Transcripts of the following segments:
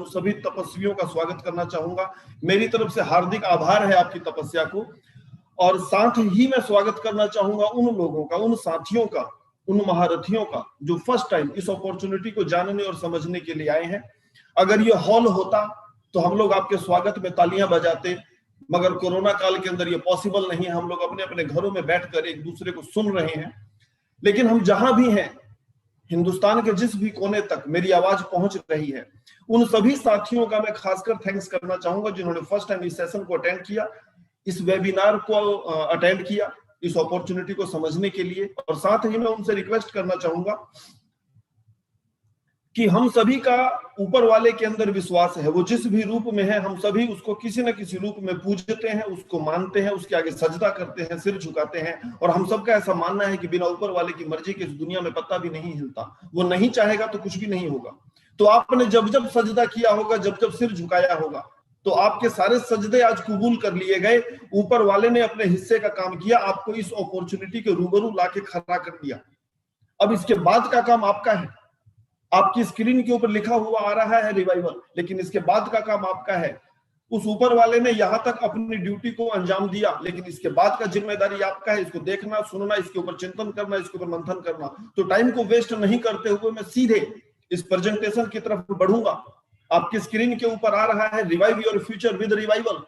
सभी तपस्वियों का स्वागत करना चाहूंगा। मेरी तरफ से हार्दिक आभार है आपकी तपस्या को, और साथ ही मैं स्वागत करना चाहूंगा उन लोगों का, उन साथियों का, उन महारथियों का जो फर्स्ट टाइम इस अपॉर्चुनिटी को जानने और समझने के लिए आए हैं। अगर ये हॉल होता तो हम लोग आपके स्वागत में तालियां बजाते, मगर कोरोना काल के अंदर ये पॉसिबल नहीं है। हम लोग अपने अपने घरों में बैठकर एक दूसरे को सुन रहे हैं। लेकिन हम जहां भी हैं, हिंदुस्तान के जिस भी कोने तक मेरी आवाज पहुंच रही है, उन सभी साथियों का मैं खासकर थैंक्स करना चाहूंगा जिन्होंने फर्स्ट टाइम इस सेशन को अटेंड किया, इस वेबिनार को अटेंड किया, इस अपॉर्चुनिटी को समझने के लिए। और साथ ही मैं उनसे रिक्वेस्ट करना चाहूंगा कि हम सभी का ऊपर वाले के अंदर विश्वास है। वो जिस भी रूप में है, हम सभी उसको किसी न किसी रूप में पूजते हैं, उसको मानते हैं, उसके आगे सजदा करते हैं, सिर झुकाते हैं। और हम सबका ऐसा मानना है कि बिना ऊपर वाले की मर्जी के इस दुनिया में पत्ता भी नहीं हिलता। वो नहीं चाहेगा तो कुछ भी नहीं होगा। तो आपने जब जब सजदा किया होगा, जब जब सिर झुकाया होगा, तो आपके सारे सजदे आज कबूल कर लिए गए। ऊपर वाले ने अपने हिस्से का काम किया, आपको इस अपॉर्चुनिटी के रूबरू लाके खड़ा कर दिया। अब इसके बाद का काम आपका है। आपकी स्क्रीन के ऊपर लिखा हुआ आ रहा है रिवाइवल, लेकिन इसके बाद का काम आपका है। उस ऊपर वाले ने यहां तक अपनी ड्यूटी को अंजाम दिया, लेकिन इसके बाद का जिम्मेदारी आपका है। इसको देखना, सुनना, इसके ऊपर चिंतन करना, इसके ऊपर मंथन करना। तो टाइम को वेस्ट नहीं करते हुए मैं सीधे इस प्रेजेंटेशन की तरफ बढ़ूंगा। आपकी स्क्रीन के ऊपर आ रहा है revive your future with revival.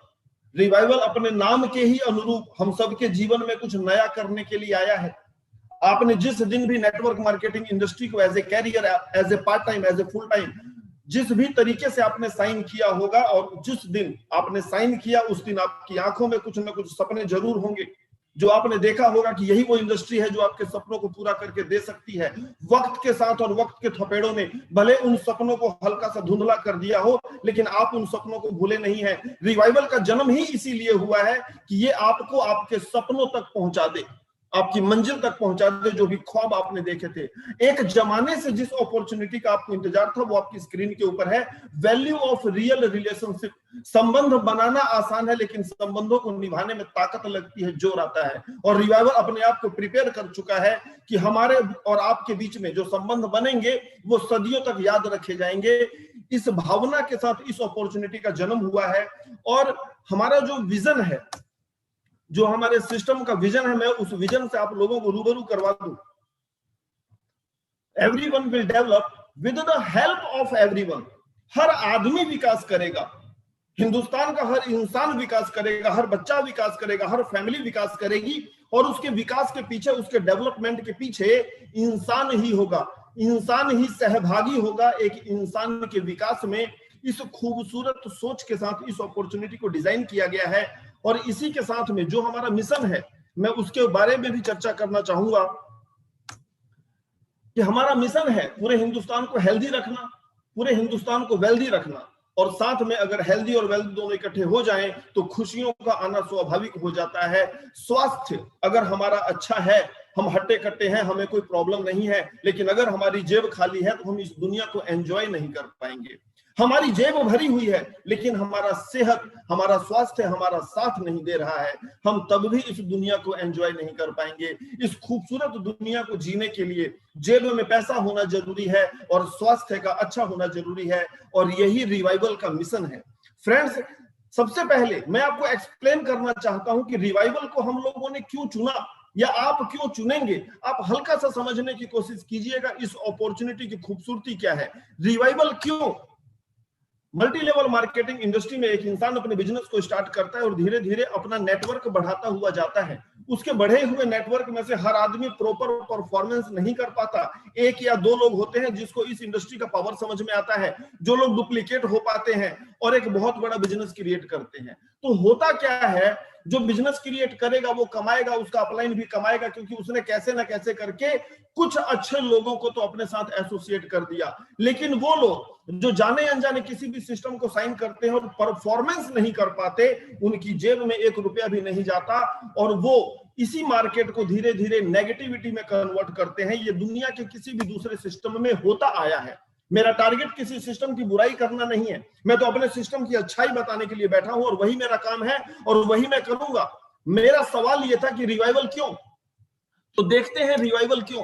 Revival अपने नाम के ही अनुरूप हम सबके जीवन में कुछ नया करने के लिए आया है। आपने जिस दिन भी नेटवर्क मार्केटिंग इंडस्ट्री को as a career, as a part time, as a full time, जिस भी तरीके से आपने साइन किया होगा, और जिस दिन आपने साइन किया उस दिन आपकी आंखों में कुछ न कुछ सपने जरूर होंगे, जो आपने देखा होगा कि यही वो इंडस्ट्री है जो आपके सपनों को पूरा करके दे सकती है। वक्त के साथ और वक्त के थपेड़ों ने भले उन सपनों को हल्का सा धुंधला कर दिया हो, लेकिन आप उन सपनों को भूले नहीं है। रिवाइवल का जन्म ही इसीलिए हुआ है कि ये आपको आपके सपनों तक पहुंचा दे, आपकी मंजिल तक पहुंचा दे, जो भी ख्वाब आपने देखे थे। एक जमाने से जिस अपॉर्चुनिटी का आपको इंतजार था वो आपकी स्क्रीन के ऊपर है। Value of real relationship. संबंध बनाना आसान है, लेकिन संबंधों को निभाने में ताकत लगती है, जोर आता है। और रिवाइवल अपने आप को प्रिपेयर कर चुका है कि हमारे और आपके बीच में जो संबंध बनेंगे वो सदियों तक याद रखे जाएंगे। इस भावना के साथ इस अपॉर्चुनिटी का जन्म हुआ है। और हमारा जो विजन है, जो हमारे सिस्टम का विजन है, मैं उस विजन से आप लोगों को रूबरू करवा दूं। Everyone will develop with the help of everyone. हर आदमी विकास करेगा, हिंदुस्तान का हर इंसान विकास करेगा, हर बच्चा विकास करेगा, हर फैमिली विकास करेगी। और उसके विकास के पीछे, उसके डेवलपमेंट के पीछे इंसान ही होगा, इंसान ही सहभागी होगा एक इंसान के विकास में। इस खूबसूरत सोच के साथ इस अपॉर्चुनिटी को डिजाइन किया गया है। और इसी के साथ में जो हमारा मिशन है, मैं उसके बारे में भी चर्चा करना चाहूंगा कि हमारा मिशन है पूरे हिंदुस्तान को हेल्दी रखना, पूरे हिंदुस्तान को वेल्दी रखना। और साथ में अगर हेल्दी और वेल्दी दोनों इकट्ठे हो जाएं तो खुशियों का आना स्वाभाविक हो जाता है। स्वास्थ्य अगर हमारा अच्छा है, हम हट्टे कट्टे हैं, हमें कोई प्रॉब्लम नहीं है, लेकिन अगर हमारी जेब खाली है तो हम इस दुनिया को एंजॉय नहीं कर पाएंगे। हमारी जेब भरी हुई है, लेकिन हमारा सेहत, हमारा स्वास्थ्य हमारा साथ नहीं दे रहा है, हम तब भी इस दुनिया को एंजॉय नहीं कर पाएंगे। इस खूबसूरत दुनिया को जीने के लिए जेब में पैसा होना जरूरी है और स्वास्थ्य का अच्छा होना जरूरी है। और यही रिवाइवल का मिशन है। फ्रेंड्स, सबसे पहले मैं आपको एक्सप्लेन करना चाहता हूं कि रिवाइवल को हम लोगों ने क्यों चुना, या आप क्यों चुनेंगे। आप हल्का सा समझने की कोशिश कीजिएगा इस अपॉर्चुनिटी की खूबसूरती क्या है। रिवाइवल क्यों? मल्टी लेवल मार्केटिंग इंडस्ट्री में एक इंसान अपने बिजनेस को स्टार्ट करता है और धीरे धीरे अपना नेटवर्क बढ़ाता हुआ जाता है। उसके बढ़े हुए नेटवर्क में से हर आदमी प्रॉपर परफॉर्मेंस नहीं कर पाता। एक या दो लोग होते हैं जिसको इस इंडस्ट्री का पावर समझ में आता है, जो लोग डुप्लीकेट हो पाते हैं और एक बहुत बड़ा बिजनेस क्रिएट करते हैं। तो होता क्या है, जो बिजनेस क्रिएट करेगा वो कमाएगा, उसका अपलाइन भी कमाएगा, क्योंकि उसने कैसे ना कैसे करके कुछ अच्छे लोगों को तो अपने साथ एसोसिएट कर दिया। लेकिन वो लोग जो जाने अनजाने किसी भी सिस्टम को साइन करते हैं और परफॉर्मेंस नहीं कर पाते, उनकी जेब में 1 रुपया भी नहीं जाता और वो इसी मार्केट को धीरे धीरे नेगेटिविटी में कन्वर्ट करते हैं। ये दुनिया के किसी भी दूसरे सिस्टम में होता आया है। मेरा टारगेट किसी सिस्टम की बुराई करना नहीं है, मैं तो अपने सिस्टम की अच्छाई बताने के लिए बैठा हूं और वही मेरा काम है और वही मैं करूंगा। मेरा सवाल यह था कि रिवाइवल क्यों, तो देखते हैं रिवाइवल क्यों।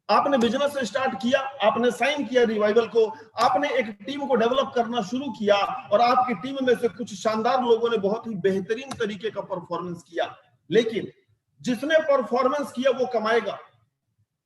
आपने बिजनेस स्टार्ट किया, आपने साइन किया रिवाइवल को, आपने एक टीम को डेवलप करना शुरू किया और आपकी टीम में से कुछ शानदार लोगों ने बहुत ही बेहतरीन तरीके का परफॉर्मेंस किया। लेकिन जिसने परफॉर्मेंस किया वो कमाएगा,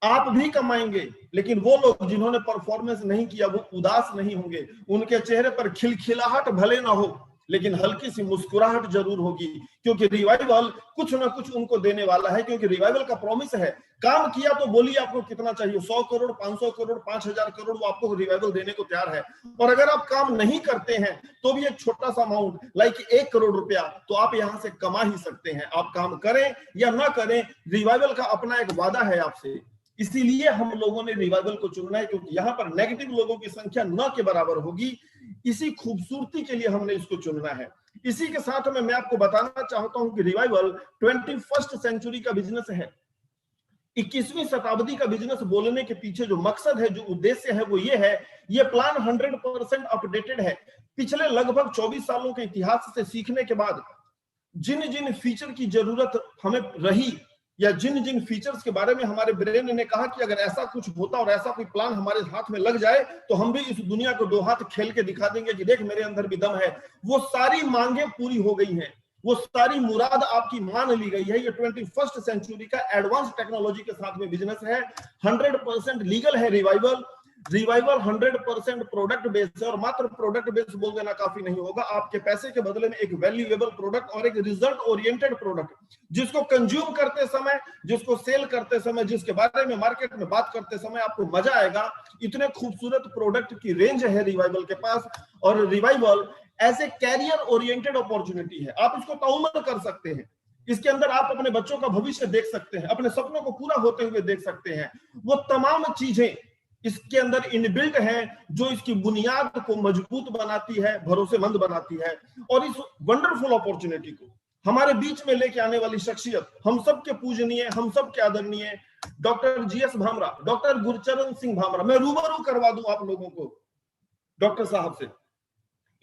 आप भी कमाएंगे, लेकिन वो लोग जिन्होंने परफॉर्मेंस नहीं किया वो उदास नहीं होंगे। उनके चेहरे पर खिलखिलाहट भले ना हो, लेकिन हल्की सी मुस्कुराहट जरूर होगी, क्योंकि रिवाइवल कुछ ना कुछ उनको देने वाला है। क्योंकि रिवाइवल का प्रॉमिस है, काम किया तो बोलिए आपको कितना चाहिए, 100 करोड़, 500 करोड़, 5000 करोड़, वो आपको रिवाइवल देने को तैयार है। और अगर आप काम नहीं करते हैं तो भी एक छोटा सा अमाउंट लाइक 1 करोड़ रुपया तो आप यहां से कमा ही सकते हैं। आप काम करें या ना करें, रिवाइवल का अपना एक वादा है आपसे। इसीलिए हम लोगों ने रिवाइवल को चुनना है, क्योंकि यहाँ पर नेगेटिव लोगों की संख्या न के बराबर होगी। इसी खूबसूरती के लिए हमने इसको चुनना है। इसी के साथ में मैं आपको बताना चाहता हूं कि रिवाइवल 21st सेंचुरी का बिजनेस है। 21वीं शताब्दी का बिजनेस बोलने के पीछे जो मकसद है, जो उद्देश्य है, वो ये है, ये प्लान 100% अपडेटेड है। पिछले लगभग 24 सालों के इतिहास से सीखने के बाद जिन जिन फीचर की जरूरत हमें रही, या जिन जिन फीचर्स के बारे में हमारे ब्रेन ने कहा कि अगर ऐसा कुछ होता और ऐसा कोई प्लान हमारे हाथ में लग जाए तो हम भी इस दुनिया को 2 हाथ खेल के दिखा देंगे कि देख मेरे अंदर भी दम है, वो सारी मांगे पूरी हो गई हैं, वो सारी मुराद आपकी मान ली गई है। ये 21st सेंचुरी का एडवांस टेक्नोलॉजी के साथ में बिजनेस है। 100% लीगल है रिवाइवल। रिवाइवल 100% प्रोडक्ट बेस्ड है, और मात्र प्रोडक्ट बेस्ड बोल देना काफी नहीं होगा। आपके पैसे के बदले में एक वैल्यूएबल प्रोडक्ट और एक रिजल्ट ओरिएंटेड प्रोडक्ट, जिसको कंज्यूम करते समय, जिसको सेल करते समय, जिसके बारे में मार्केट में बात करते समय आपको मजा आएगा, इतने खूबसूरत प्रोडक्ट की रेंज है रिवाइवल के पास। और रिवाइवल ऐसे कैरियर ओरिएंटेड अपॉर्चुनिटी है, आप इसको ताउम्र कर सकते हैं। इसके अंदर आप अपने बच्चों का भविष्य देख सकते हैं, अपने सपनों को पूरा होते हुए देख सकते हैं। वो तमाम चीजें इसके अंदर इनबिल्ट है जो इसकी बुनियाद को मजबूत बनाती है, भरोसेमंद बनाती है। और इस वंडरफुल अपॉर्चुनिटी को हमारे बीच में लेके आने वाली शख्सियत, हम सबके पूजनीय, हम सबके आदरणीय doctor GS Bhamra, doctor Gurcharan Singh Bhamra. मैं रूबरू करवा दूं आप लोगों को डॉक्टर साहब से,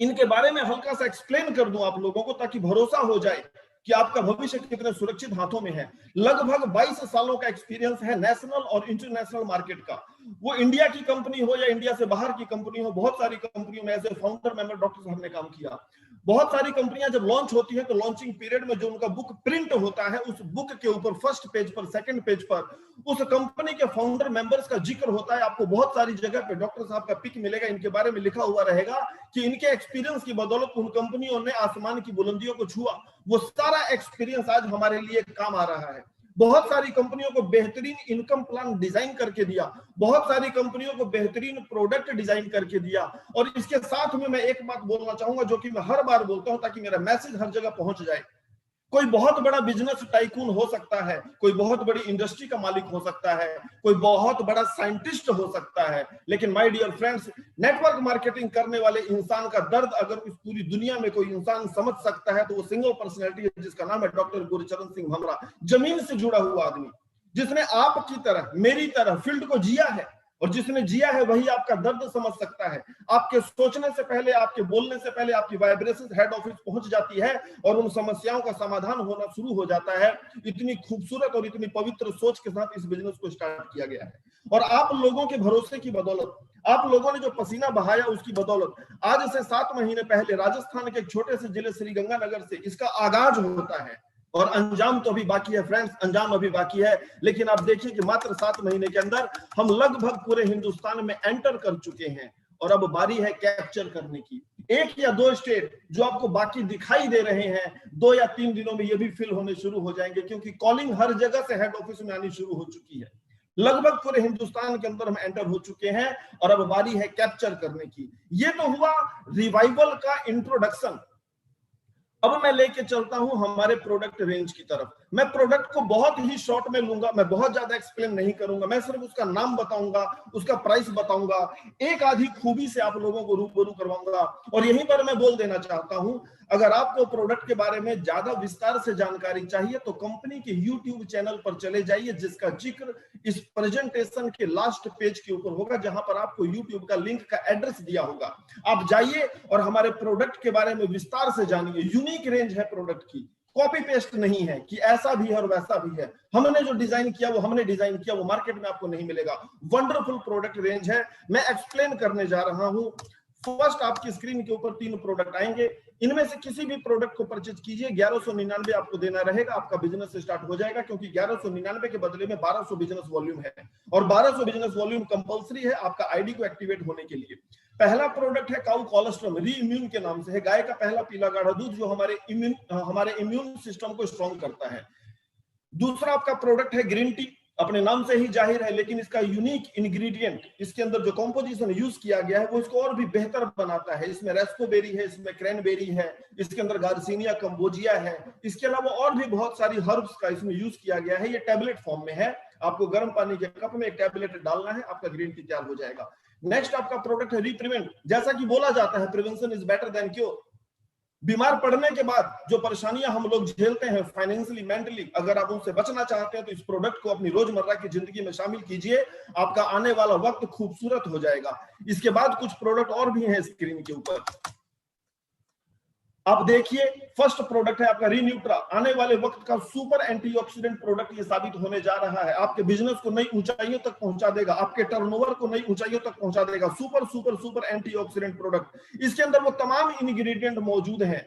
इनके बारे में हल्का सा एक्सप्लेन कर दूं आप लोगों को, ताकि भरोसा हो जाए कि आपका भविष्य कितने सुरक्षित हाथों में है। लगभग 22 सालों का एक्सपीरियंस है नेशनल और इंटरनेशनल मार्केट का। वो इंडिया की कंपनी हो या इंडिया से बाहर की कंपनी हो, बहुत सारी कंपनियों में as a founder member doctor साहब ने काम किया। बहुत सारी कंपनियां जब लॉन्च होती है तो लॉन्चिंग पीरियड में जो उनका बुक प्रिंट होता है, उस बुक के ऊपर फर्स्ट पेज पर, सेकंड पेज पर उस कंपनी के फाउंडर मेंबर्स का जिक्र होता है। आपको बहुत सारी जगह पे डॉक्टर साहब का पिक मिलेगा, इनके बारे में लिखा हुआ रहेगा कि इनके एक्सपीरियंस की बदौलत उन कंपनियों ने आसमान की बुलंदियों को छुआ। वो सारा एक्सपीरियंस आज हमारे लिए काम आ रहा है। बहुत सारी कंपनियों को बेहतरीन इनकम प्लान डिजाइन करके दिया, बहुत सारी कंपनियों को बेहतरीन प्रोडक्ट डिजाइन करके दिया। और इसके साथ में मैं एक बात बोलना चाहूंगा जो कि मैं हर बार बोलता हूं ताकि मेरा मैसेज हर जगह पहुंच जाए। कोई बहुत बड़ा बिजनेस टाइकून हो सकता है, कोई बहुत बड़ी इंडस्ट्री का मालिक हो सकता है, कोई बहुत बड़ा साइंटिस्ट हो सकता है, लेकिन my dear friends, network marketing करने वाले इंसान का दर्द अगर इस पूरी दुनिया में कोई इंसान समझ सकता है तो वो सिंगल पर्सनैलिटी है, जिसका नाम है डॉक्टर गुरचरण सिंह भामरा। जमीन से जुड़ा हुआ आदमी, जिसने आपकी तरह, मेरी तरह फील्ड को जिया है, और जिसने जिया है वही आपका दर्द समझ सकता है। आपके सोचने से पहले, आपके बोलने से पहले आपकी वाइब्रेशन हेड ऑफिस पहुंच जाती है और उन समस्याओं का समाधान होना शुरू हो जाता है। इतनी खूबसूरत और इतनी पवित्र सोच के साथ इस बिजनेस को स्टार्ट किया गया है। और आप लोगों के भरोसे की बदौलत, आप लोगों ने जो पसीना बहाया उसकी बदौलत, आज से 7 महीने पहले राजस्थान के एक छोटे से जिले श्रीगंगानगर से इसका आगाज होता है। और अंजाम तो अभी बाकी है फ्रेंड्स, अंजाम अभी बाकी है। लेकिन आप देखिए कि मात्र 7 महीने के अंदर हम लगभग पूरे हिंदुस्तान में एंटर कर चुके हैं, और अब बारी है कैप्चर करने की। 1 या 2 स्टेट जो आपको बाकी दिखाई दे रहे हैं, 2 या 3 दिनों में ये भी फिल होने शुरू हो जाएंगे, क्योंकि कॉलिंग हर जगह से हेड ऑफिस में आनी शुरू हो चुकी है। लगभग पूरे हिंदुस्तान के अंदर हम एंटर हो चुके हैं, और अब बारी है कैप्चर करने की। ये तो हुआ रिवाइवल का इंट्रोडक्शन। अब मैं लेके चलता हूं हमारे प्रोडक्ट रेंज की तरफ। मैं प्रोडक्ट को बहुत ही शॉर्ट में लूंगा, मैं बहुत ज्यादा एक्सप्लेन नहीं करूंगा, मैं सिर्फ उसका नाम बताऊंगा, उसका प्राइस बताऊंगा, एक आधी खूबी से आप लोगों को रूबरू करवाऊंगा। और यहीं पर मैं बोल देना चाहता हूं, अगर आपको प्रोडक्ट के बारे में ज्यादा विस्तार से जानकारी चाहिए तो कंपनी के यूट्यूब चैनल पर चले जाइए, जिसका जिक्र इस प्रेजेंटेशन के लास्ट पेज के ऊपर होगा, जहां पर आपको यूट्यूब का लिंक का एड्रेस दिया होगा। आप जाइए और हमारे प्रोडक्ट के बारे में विस्तार से जानिए। यूनिक रेंज है प्रोडक्ट की, कॉपी पेस्ट नहीं है कि ऐसा भी है और वैसा भी है। हमने जो डिजाइन किया वो हमने डिजाइन किया, वो मार्केट में आपको नहीं मिलेगा। वंडरफुल प्रोडक्ट रेंज है, मैं एक्सप्लेन करने जा रहा हूं। फर्स्ट आपकी स्क्रीन के ऊपर 3 प्रोडक्ट आएंगे, इनमें से किसी भी प्रोडक्ट को परचेज कीजिए, 1199 आपको देना रहेगा, आपका बिजनेस स्टार्ट हो जाएगा। क्योंकि 1199 के बदले में 1200 बिजनेस वॉल्यूम है और 1200 बिजनेस वॉल्यूम कंपलसरी है आपका आईडी को एक्टिवेट होने के लिए। पहला प्रोडक्ट है काउ कोलेस्ट्रॉम, री इम्यून के नाम से है, गाय का पहला पीला गाढ़ा दूध जो हमारे इम्यून सिस्टम को स्ट्रॉन्ग करता है। दूसरा आपका प्रोडक्ट है ग्रीन टी, अपने नाम से ही जाहिर है, लेकिन इसका यूनिक इंग्रेडिएंट, इसके अंदर जो कॉम्पोजिशन यूज किया गया है वो इसको और भी बेहतर बनाता है। इसमें रेस्पोबेरी है, इसमें क्रैनबेरी है, इसके अंदर गार्सिनिया कंबोजिया है, इसके अलावा और भी बहुत सारी हर्ब्स का इसमें यूज किया गया है। ये टैबलेट फॉर्म में है, आपको गर्म पानी के कप में एक टैबलेट डालना है, आपका ग्रीन टी तैयार हो जाएगा। नेक्स्ट आपका प्रोडक्ट है रिप्रिवेंट। जैसा कि बोला जाता है prevention is better than cure. बीमार पड़ने के बाद जो परेशानियां हम लोग झेलते हैं फाइनेंशियली, मेंटली, अगर आप उनसे बचना चाहते हैं तो इस प्रोडक्ट को अपनी रोजमर्रा की जिंदगी में शामिल कीजिए, आपका आने वाला वक्त खूबसूरत हो जाएगा। इसके बाद कुछ प्रोडक्ट और भी हैं स्क्रीन के ऊपर, आप देखिए। फर्स्ट प्रोडक्ट है आपका रीन्यूट्रा, आने वाले वक्त का सुपर एंटीऑक्सीडेंट प्रोडक्ट ये साबित होने जा रहा है। आपके बिजनेस को नई ऊंचाइयों तक पहुंचा देगा, आपके टर्नओवर को नई ऊंचाइयों तक पहुंचा देगा। Super super super antioxidant product, इसके अंदर वो तमाम इंग्रेडिएंट मौजूद हैं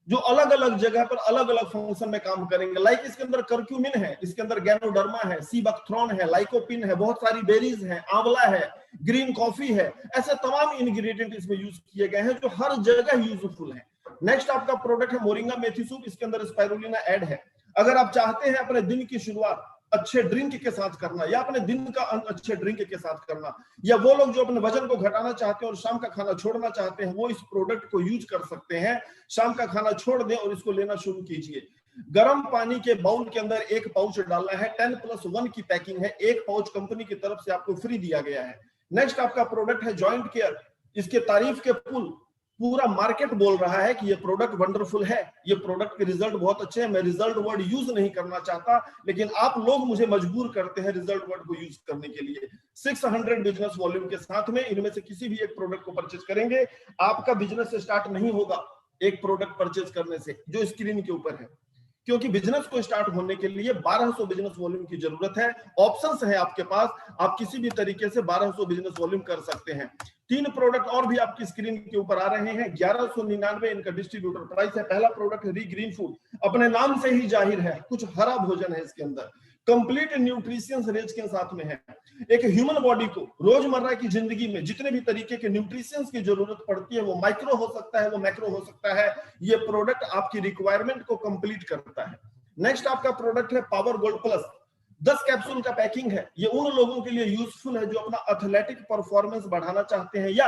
जो अलग अलग जगह पर अलग अलग फंक्शन में काम करेंगे। लाइक इसके अंदर कर्क्यूमिन है, इसके अंदर गैनोडर्मा है, सीबकथ्रॉन है, लाइकोपिन है, बहुत सारी बेरीज हैं, आंवला है, ग्रीन कॉफी है, ऐसे तमाम इंग्रेडिएंट इसमें यूज किए गए हैं जो हर जगह यूजफुल है। नेक्स्ट आपका प्रोडक्ट है मोरिंगा मेथी सूप, इसके अंदर स्पाइरुलिना ऐड है। अगर आप चाहते हैं अपने दिन की शुरुआत अच्छे ड्रिंक के साथ करना या अपने दिन का अंत अच्छे ड्रिंक के साथ करना, या वो लोग जो अपने वजन को घटाना चाहते हैं और शाम का खाना छोड़ना चाहते हैं, वो इस प्रोडक्ट को यूज कर सकते हैं। शाम का खाना छोड़ दें और इसको लेना शुरू कीजिए। गर्म पानी के बाउल के अंदर एक पाउच डालना है, 10+1 की पैकिंग है, एक पाउच कंपनी की तरफ से आपको फ्री दिया गया है। नेक्स्ट आपका प्रोडक्ट है जॉइंट केयर, इसके तारीफ के पुल पूरा मार्केट बोल रहा है कि ये प्रोडक्ट वंडरफुल है, ये प्रोडक्ट के रिजल्ट बहुत अच्छे हैं। मैं रिजल्ट वर्ड यूज नहीं करना चाहता, लेकिन आप लोग मुझे मजबूर करते हैं रिजल्ट वर्ड को यूज करने के लिए। 600 बिजनेस वॉल्यूम के साथ में इनमें से किसी भी एक प्रोडक्ट को परचेज करेंगे, आपका बिजनेस स्टार्ट नहीं होगा एक प्रोडक्ट परचेज करने से जो स्क्रीन के ऊपर है, क्योंकि बिजनेस को स्टार्ट होने के लिए 1200 बिजनेस वॉल्यूम की जरूरत है। ऑप्शंस है आपके पास, आप किसी भी तरीके से 1200 बिजनेस वॉल्यूम कर सकते हैं। 3 प्रोडक्ट और भी आपकी स्क्रीन के ऊपर आ रहे हैं, 1199 इनका डिस्ट्रीब्यूटर प्राइस है। पहला प्रोडक्ट है री ग्रीन फूड, अपने नाम से ही जाहिर है कुछ हरा भोजन है इसके अंदर, कंप्लीट न्यूट्रिशियंस रेंज के साथ में है। एक ह्यूमन बॉडी को रोजमर्रा की जिंदगी में जितने भी तरीके के न्यूट्रिशियंस की जरूरत पड़ती है, वो माइक्रो हो सकता है, वो मैक्रो हो सकता है, ये प्रोडक्ट आपकी रिक्वायरमेंट को कंप्लीट करता है। नेक्स्ट आपका प्रोडक्ट है पावर गोल्ड प्लस, 10 कैप्सूल का पैकिंग है। ये उन लोगों के लिए यूजफुल है जो अपना एथलेटिक परफॉर्मेंस बढ़ाना चाहते हैं या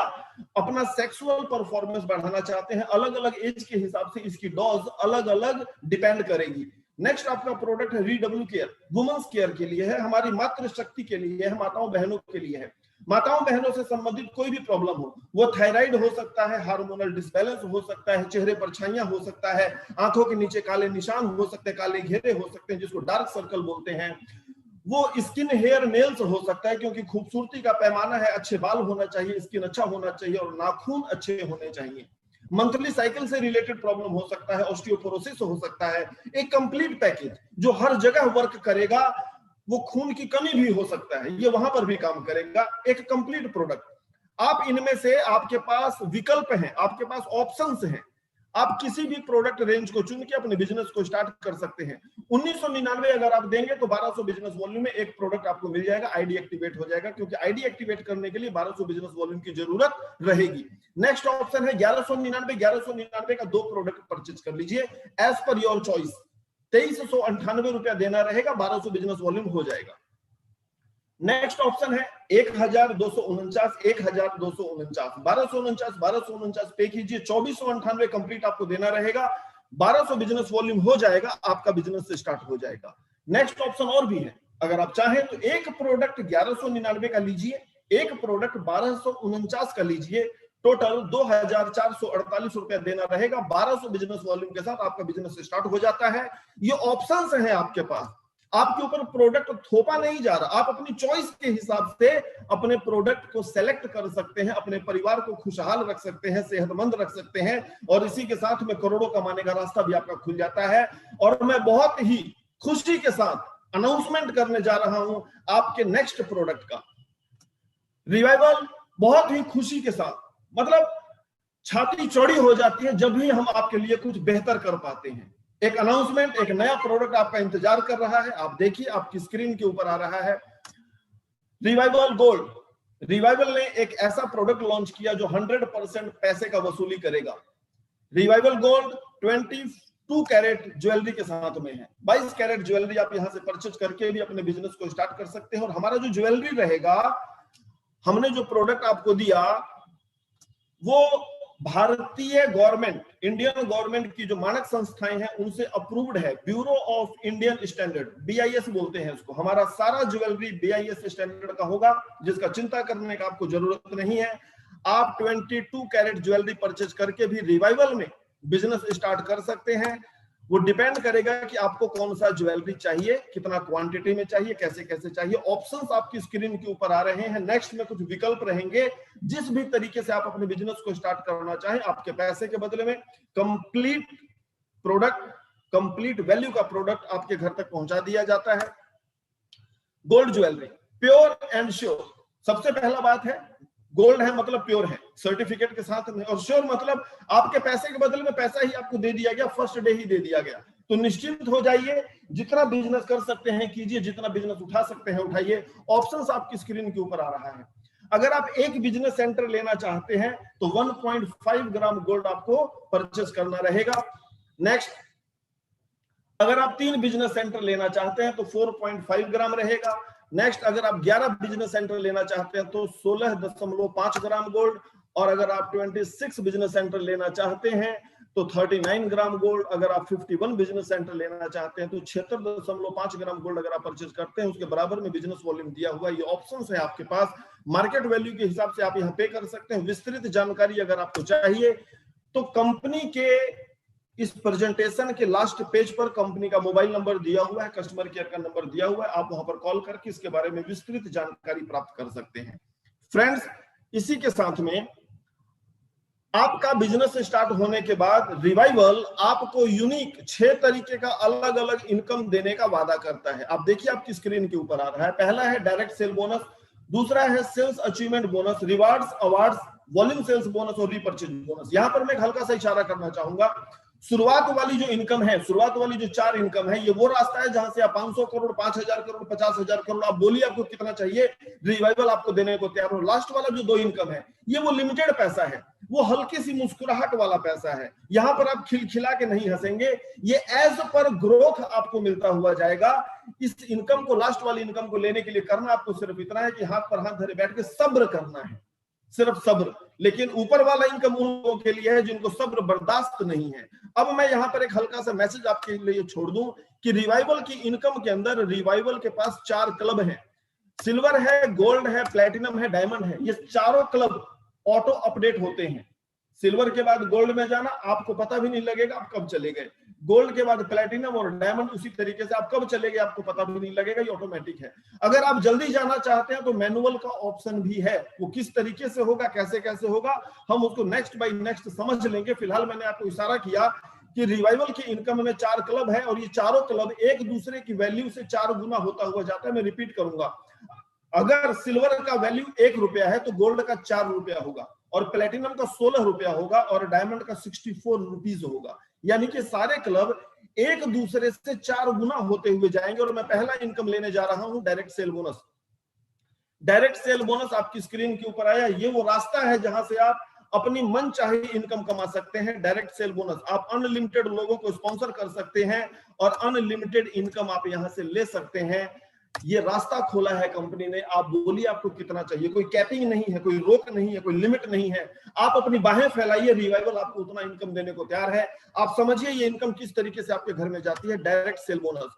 अपना सेक्सुअल परफॉर्मेंस बढ़ाना चाहते हैं। अलग अलग एज के हिसाब से इसकी डोज अलग अलग डिपेंड करेगी। नेक्स्ट आपका प्रोडक्ट है रीडब्ल्यू केयर, वुमेन्स केयर के लिए है, हमारी मातृ शक्ति के लिए है, माताओं बहनों के लिए है। माताओं बहनों से संबंधित कोई भी प्रॉब्लम हो, वो थायराइड हो सकता है, हार्मोनल डिसबैलेंस हो सकता है, चेहरे पर छाइयां हो सकता है, आंखों के नीचे काले निशान हो सकते हैं, काले घेरे हो सकते हैं जिसको डार्क सर्कल बोलते हैं, वो स्किन हेयर नेल्स हो सकता है, क्योंकि खूबसूरती का पैमाना है अच्छे बाल होना चाहिए, स्किन अच्छा होना चाहिए और नाखून अच्छे होने चाहिए। मंथली साइकिल से रिलेटेड प्रॉब्लम हो सकता है, ऑस्टियोपोरोसिस हो सकता है। एक कंप्लीट पैकेज जो हर जगह वर्क करेगा, वो खून की कमी भी हो सकता है, ये वहां पर भी काम करेगा। एक कंप्लीट प्रोडक्ट, आप इनमें से आपके पास विकल्प हैं, आपके पास ऑप्शंस हैं, आप किसी भी प्रोडक्ट रेंज को चुन के अपने बिजनेस को स्टार्ट कर सकते हैं। 1999 अगर आप देंगे तो 1200 बिजनेस वॉल्यूम में एक प्रोडक्ट आपको मिल जाएगा, आईडी एक्टिवेट हो जाएगा, क्योंकि आईडी एक्टिवेट करने के लिए 1200 बिजनेस वॉल्यूम की जरूरत रहेगी। नेक्स्ट ऑप्शन है 1199 का 2 प्रोडक्ट परचेज कर लीजिए एज पर योर चॉइस। 2398 रुपया देना रहेगा, 1200 बिजनेस वॉल्यूम हो जाएगा। नेक्स्ट ऑप्शन है 1249, 1249, 1249 पे कीजिए, 2498 कंप्लीट आपको देना रहेगा, 1200 बिजनेस वॉल्यूम हो जाएगा, आपका बिजनेस स्टार्ट हो जाएगा। नेक्स्ट ऑप्शन और भी है, अगर आप चाहें तो एक प्रोडक्ट 1199 का लीजिए, एक प्रोडक्ट 1249 का लीजिए, टोटल 2448 रुपया देना रहेगा, 1200 बिजनेस वॉल्यूम के साथ आपका बिजनेस स्टार्ट हो जाता है। ये ऑप्शंस हैं आपके पास, आपके ऊपर प्रोडक्ट थोपा नहीं जा रहा, आप अपनी चॉइस के हिसाब से अपने प्रोडक्ट को सेलेक्ट कर सकते हैं, अपने परिवार को खुशहाल रख सकते हैं, सेहतमंद रख सकते हैं, और इसी के साथ में करोड़ों कमाने का रास्ता भी आपका खुल जाता है। और मैं बहुत ही खुशी के साथ अनाउंसमेंट करने जा रहा हूं आपके नेक्स्ट प्रोडक्ट का। रिवाइवल बहुत ही खुशी के साथ, मतलब छाती चौड़ी हो जाती है जब भी हम आपके लिए कुछ बेहतर कर पाते हैं। एक अनाउंसमेंट, एक नया प्रोडक्ट आपका इंतजार कर रहा है। आप देखिए, आपकी स्क्रीन के ऊपर आ रहा है रिवाइवल गोल्ड। रिवाइवल ने एक ऐसा प्रोडक्ट लॉन्च किया जो 100% पैसे का वसूली करेगा। रिवाइवल गोल्ड 22 कैरेट ज्वेलरी के साथ में है। 22 कैरेट ज्वेलरी आप यहां से परचेज करके भी अपने बिजनेस को स्टार्ट कर सकते हैं। और हमारा जो ज्वेलरी रहेगा, हमने जो प्रोडक्ट आपको दिया वो भारतीय गवर्नमेंट, इंडियन गवर्नमेंट की जो मानक संस्थाएं हैं उनसे अप्रूव्ड है। Bureau of Indian standard, BIS बोलते हैं उसको। हमारा सारा ज्वेलरी BIS स्टैंडर्ड का होगा, जिसका चिंता करने का आपको जरूरत नहीं है। आप 22 कैरेट ज्वेलरी परचेज करके भी रिवाइवल में बिजनेस स्टार्ट कर सकते हैं। वो डिपेंड करेगा कि आपको कौन सा ज्वेलरी चाहिए, कितना क्वांटिटी में चाहिए, कैसे कैसे चाहिए। ऑप्शंस आपकी स्क्रीन के ऊपर आ रहे हैं। नेक्स्ट में कुछ विकल्प रहेंगे। जिस भी तरीके से आप अपने बिजनेस को स्टार्ट करना चाहें, आपके पैसे के बदले में कंप्लीट प्रोडक्ट, कंप्लीट वैल्यू का प्रोडक्ट आपके घर तक पहुंचा दिया जाता है। Gold jewellery pure and sure. सबसे पहला बात है, गोल्ड है मतलब प्योर है, सर्टिफिकेट के साथ में, और श्योर मतलब आपके पैसे के बदले में पैसा ही आपको दे दिया गया, फर्स्ट डे ही दे दिया गया। तो निश्चिंत हो जाइए, जितना बिजनेस कर सकते हैं कीजिए, जितना बिजनेस उठा सकते हैं उठाइए। ऑप्शंस आपकी स्क्रीन के ऊपर आ रहा है। अगर आप एक बिजनेस सेंटर लेना चाहते हैं तो 1.5 ग्राम गोल्ड आपको परचेस करना रहेगा। नेक्स्ट, अगर आप 3 बिजनेस सेंटर लेना चाहते हैं तो 4.5 ग्राम रहेगा। नेक्स्ट, अगर आप 11 बिजनेस सेंटर लेना चाहते हैं तो 16.5 ग्राम गोल्ड। और अगर आप 26 बिजनेस सेंटर लेना चाहते हैं तो 39 ग्राम गोल्ड। अगर आप 51 बिजनेस सेंटर लेना चाहते हैं तो 76.5 ग्राम गोल्ड अगर आप परचेज करते हैं, उसके बराबर में बिजनेस वॉल्यूम दिया हुआ। ये ऑप्शंस है आपके पास। मार्केट वैल्यू के हिसाब से आप यहाँ पे कर सकते हैं। विस्तृत जानकारी अगर आपको चाहिए तो कंपनी के इस प्रेजेंटेशन के लास्ट पेज पर कंपनी का मोबाइल नंबर दिया हुआ है, कस्टमर केयर का नंबर दिया हुआ है। आप वहां पर कॉल करके इसके बारे में विस्तृत जानकारी प्राप्त कर सकते हैं। फ्रेंड्स, इसी के साथ में आपका बिजनेस स्टार्ट होने के बाद रिवाइवल आपको यूनिक 6 तरीके का अलग अलग इनकम देने का वादा करता है। आप देखिए, आपकी स्क्रीन के ऊपर आ रहा है। पहला है डायरेक्ट सेल बोनस, दूसरा है sales achievement bonus, rewards, awards, volume sales bonus और रीपरचेज बोनस। यहां पर मैं एक हल्का सा इशारा करना चाहूंगा। शुरुआत वाली जो इनकम है, शुरुआत वाली जो 4 इनकम है, ये वो रास्ता है जहां से आप 500 करोड़, 5000 करोड़, 50,000 करोड़, आप बोलिए आपको कितना चाहिए, रिवाइवल आपको देने को तैयार हो। लास्ट वाला जो 2 इनकम है, ये वो लिमिटेड पैसा है, वो हल्की सी मुस्कुराहट वाला पैसा है। यहां पर आप खिलखिला के नहीं हंसेंगे, ये एज पर ग्रोथ आपको मिलता हुआ जाएगा। इस इनकम को, लास्ट वाली इनकम को लेने के लिए करना आपको सिर्फ इतना है कि हाथ पर हाथ धरे बैठ के सब्र करना है, सिर्फ सब्र। लेकिन ऊपर वाला इनकम उन लोगों के लिए है जिनको सब्र बर्दाश्त नहीं है। अब मैं यहां पर एक हल्का सा मैसेज आपके लिए छोड़ दूं कि रिवाइवल की इनकम के अंदर रिवाइवल के पास 4 क्लब हैं। सिल्वर है, गोल्ड है, प्लैटिनम है, डायमंड है। ये चारों क्लब ऑटो अपडेट होते हैं। सिल्वर के बाद गोल्ड में जाना, आपको पता भी नहीं लगेगा आप कब चले गए। गोल्ड के बाद प्लैटिनम और डायमंड, उसी तरीके से आप कब चले गए आपको पता भी नहीं लगेगा, ये ऑटोमेटिक है। अगर आप जल्दी जाना चाहते हैं तो मैनुअल का ऑप्शन भी है। वो किस तरीके से होगा, कैसे कैसे होगा, हम उसको नेक्स्ट बाय नेक्स्ट समझ लेंगे। फिलहाल मैंने आपको इशारा किया कि रिवाइवल की इनकम में 4 क्लब है और ये चारों क्लब एक दूसरे की वैल्यू से 4 गुना होता हुआ जाता है। मैं रिपीट करूंगा, अगर सिल्वर का वैल्यू 1 रुपया है तो गोल्ड का 4 रुपया होगा, और प्लेटिनम का 16 रुपया होगा, और डायमंड का 64 रुपीज होगा। यानी कि सारे क्लब एक दूसरे से 4 गुना होते हुए जाएंगे। और मैं पहला इनकम लेने जा रहा हूं, direct cell bonus. Direct cell bonus आपकी स्क्रीन के ऊपर आया। ये वो रास्ता है जहां से आप अपनी मन चाहे इनकम कमा सकते हैं। डायरेक्ट सेल बोनस, आप अनलिमिटेड लोगों को स्पॉन्सर कर सकते हैं और अनलिमिटेड इनकम आप यहां से ले सकते हैं। ये रास्ता खोला है कंपनी ने। आप बोलिए आपको कितना चाहिए, कोई कैपिंग नहीं है, कोई रोक नहीं है, कोई लिमिट नहीं है। आप अपनी बाहें फैलाइए, रिवाइवल आपको उतना इनकम देने को तैयार है। आप समझिए ये इनकम किस तरीके से आपके घर में जाती है। डायरेक्ट सेल बोनस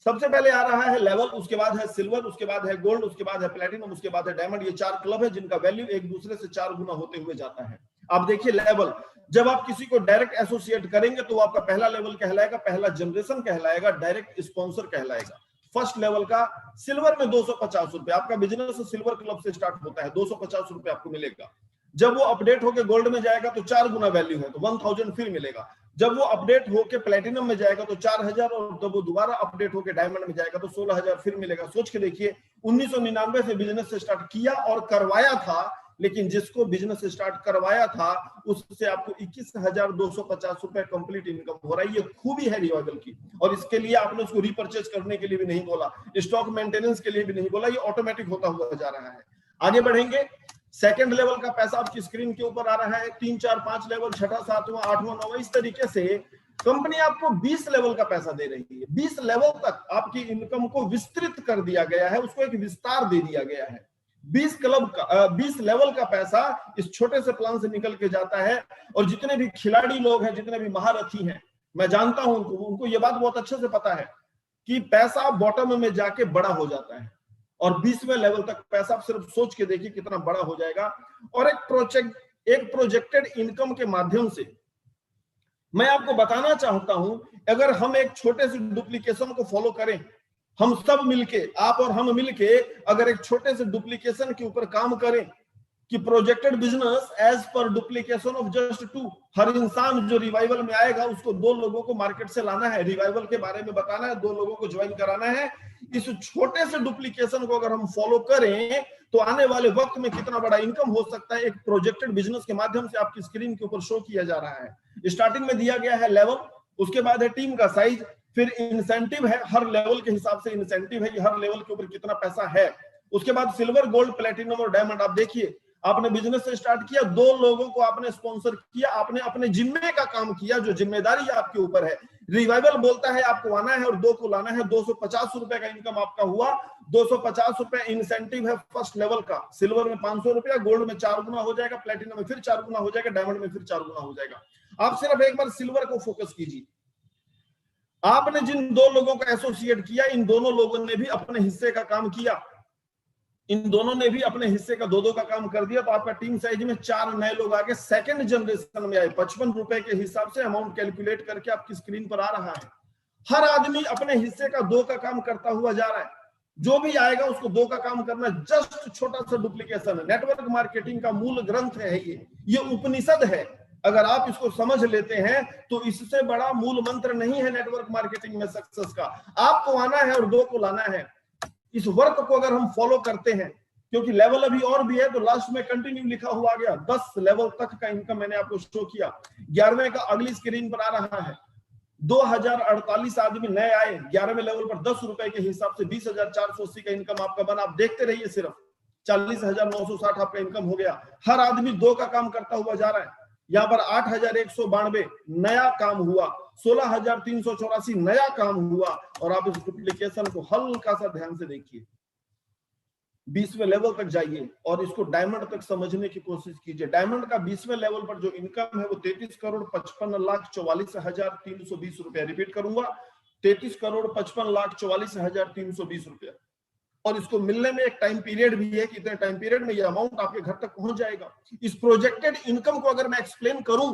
सबसे पहले आ रहा है लेवल, उसके बाद है सिल्वर, उसके बाद है गोल्ड, उसके बाद है प्लैटिनम, उसके बाद है डायमंड। ये 4 क्लब है जिनका वैल्यू एक दूसरे से 4 गुना होते हुए जाता है। आप देखिए लेवल, जब आप किसी को डायरेक्ट एसोसिएट करेंगे तो आपका पहला लेवल कहलाएगा, पहला जनरेशन कहलाएगा, डायरेक्ट स्पॉन्सर कहलाएगा। फर्स्ट लेवल का। सिल्वर में 250 रुपए, आपका बिजनेस सिल्वर क्लब से स्टार्ट होता है, 250 रुपए आपको मिलेगा। जब वो अपडेट होकर गोल्ड में जाएगा तो 4 गुना वैल्यू है, तो 1000 फिर मिलेगा। जब वो अपडेट होके प्लेटिनम में जाएगा तो 4000, और जब वो दोबारा अपडेट होके डायमंड में जाएगा तो 16000 फिर मिलेगा। सोच के देखिए, 1999 से बिजनेस स्टार्ट किया और करवाया था, लेकिन जिसको बिजनेस स्टार्ट करवाया था उससे आपको 21,250 रुपए कंप्लीट इनकम हो रहा है। ये खूबी है रिवाइवल की, और इसके लिए आपने उसको रिपर्चेज करने के लिए भी नहीं बोला, स्टॉक मेंटेनेंस के लिए भी नहीं बोला, ये ऑटोमेटिक होता हुआ जा रहा है। आगे बढ़ेंगे, सेकंड लेवल का पैसा आपकी स्क्रीन के ऊपर आ रहा है। 3, 4, 5 लेवल, छठा, सातवां, आठवां, नौवां, इस तरीके से कंपनी आपको 20 लेवल का पैसा दे रही है। 20 लेवल तक आपकी इनकम को विस्तृत कर दिया गया है, उसको एक विस्तार दे दिया गया है। 20 लेवल का पैसा इस छोटे से प्लान से निकल के जाता है। और जितने भी खिलाड़ी लोग हैं, जितने भी महारथी हैं, मैं जानता हूं उनको ये बात बहुत अच्छे से पता है कि पैसा बॉटम में जाके बड़ा हो जाता है, और 20वें लेवल तक पैसा आप सिर्फ सोच के देखिए कितना बड़ा हो जाएगा। और एक प्रोजेक्टेड इनकम के माध्यम से मैं आपको बताना चाहता हूं, अगर हम एक छोटे से डुप्लीकेशन को फॉलो करें, हम सब मिलके, आप और हम मिलके अगर एक छोटे से डुप्लीकेशन के ऊपर काम करें कि प्रोजेक्टेड बिजनेस एज पर डुप्लीकेशन ऑफ जस्ट 2, हर इंसान जो रिवाइवल में आएगा उसको 2 लोगों को मार्केट से लाना है, रिवाइवल के बारे में बताना है, 2 लोगों को ज्वाइन कराना है। इस छोटे से डुप्लीकेशन को अगर हम फॉलो करें तो आने वाले वक्त में कितना बड़ा इनकम हो सकता है, एक प्रोजेक्टेड बिजनेस के माध्यम से आपकी स्क्रीन के ऊपर शो किया जा रहा है। स्टार्टिंग में दिया गया है लेवल, उसके बाद है टीम का साइज, फिर इंसेंटिव है, हर लेवल के हिसाब से इंसेंटिव है कि हर लेवल के ऊपर कितना पैसा है। उसके बाद सिल्वर, गोल्ड, प्लेटिनम और डायमंड। आप देखिए, आपने बिजनेस से स्टार्ट किया, 2 लोगों को आपने स्पॉन्सर किया, आपने अपने जिम्मे का काम किया, जो जिम्मेदारी आपके ऊपर है। रिवाइवल बोलता है आपको आना है और 2 को लाना है, 250 रुपए का इनकम आपका हुआ। 250 रुपए इंसेंटिव है फर्स्ट लेवल का। सिल्वर में 500 रुपया, गोल्ड में 4 गुना हो जाएगा, प्लेटिनम में फिर 4 गुना हो जाएगा, डायमंड में फिर 4 गुना हो जाएगा। आप सिर्फ एक बार सिल्वर को फोकस कीजिए। आपने जिन 2 लोगों को एसोसिएट किया, इन दोनों लोगों ने भी अपने हिस्से का काम किया, इन दोनों ने भी अपने हिस्से का 2-2 का काम कर दिया, तो आपका टीम साइज में 4 नए लोग आगे सेकंड जनरेशन में आए। 55 रुपए के हिसाब से अमाउंट कैलकुलेट करके आपकी स्क्रीन पर आ रहा है। हर आदमी अपने हिस्से का 2 का काम करता हुआ जा रहा है। जो भी आएगा उसको 2 का काम करना, जस्ट छोटा सा डुप्लीकेशन है। नेटवर्क मार्केटिंग का मूल ग्रंथ है ये उपनिषद है। अगर आप इसको समझ लेते हैं तो इससे बड़ा मूल मंत्र नहीं है नेटवर्क मार्केटिंग में सक्सेस का। आपको आना है और 2 को लाना है। इस वर्क को अगर हम फॉलो करते हैं, क्योंकि लेवल अभी और भी है, तो लास्ट में कंटिन्यू लिखा हुआ गया। 10 लेवल तक का इनकम मैंने आपको शो किया। 11वें का अगली स्क्रीन पर आ रहा है। 2048 आदमी नए आए। 11वें लेवल पर 10 रुपए के हिसाब से 20,480 का इनकम आपका बना। आप देखते रहिए, सिर्फ 40,960 आपका इनकम हो गया। हर आदमी 2 का काम करता हुआ जा रहा है। यहाँ पर 8,192 नया काम हुआ, 16,384 नया काम हुआ। और आप इस डुप्लीकेशन को हल्का सा ध्यान से देखिए, 20वें लेवल तक जाइए और इसको डायमंड तक समझने की कोशिश कीजिए। डायमंड का 20वें लेवल पर जो इनकम है वो 33,55,44,320 रुपया। रिपीट करूंगा, 33,55,44,320 रुपया। और इसको मिलने में एक टाइम पीरियड भी है कि इतने टाइम पीरियड में ये अमाउंट आपके घर तक पहुंच जाएगा। इस प्रोजेक्टेड इनकम को अगर मैं एक्सप्लेन करूं,